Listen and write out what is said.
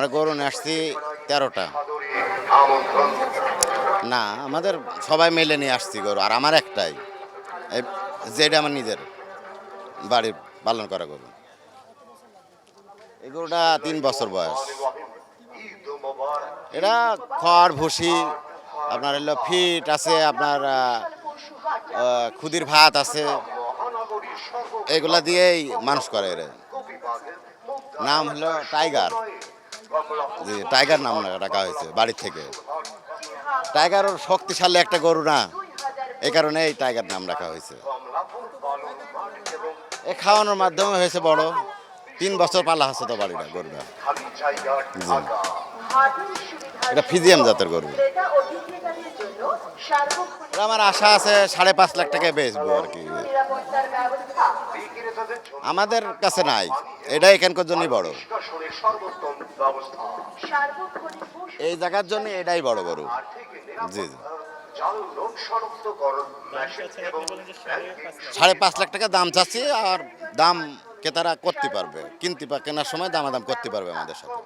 আমরা গরু নিয়ে আসছি 13টা। না, আমাদের সবাই মিলে নিয়ে আসছি গরু, আর আমার একটাই, এই যেটা আমার নিজের বাড়ির পালন করা গরু। এই গরুটা 3 বছর বয়স। এটা খড় ভুসি, আপনার হলো ফিট আছে, আপনার খুদির ভাত আছে, এগুলা দিয়েই মানুষ করে। এর নাম হলো টাইগার। জি, টাইগার নাম রাখা হয়েছে বাড়ির থেকে। টাইগার ওর শক্তিশালী একটা গরু না, এই কারণে এই টাইগার নাম রাখা হয়েছে। এ খাওয়ানোর মাধ্যমে হয়েছে বড়। 3 বছর পালা আছে তো বাড়িটা গরুটা। জি, এটা ফিজিয়াম জাতের গরু। এটা আমার আশা আছে 5.5 লাখ টাকায় বেচবো আর কি। আমাদের কাছে নাই, এটা এখানকার জন্যই বড়। এই জায়গার জন্য এটাই বড় গরু। জি জি, 5.5 লাখ টাকা দাম চাচ্ছি, আর দাম ক্রেতারা করতে পারবে, কিনতে কেনার সময় দামাদাম করতে পারবে আমাদের সাথে।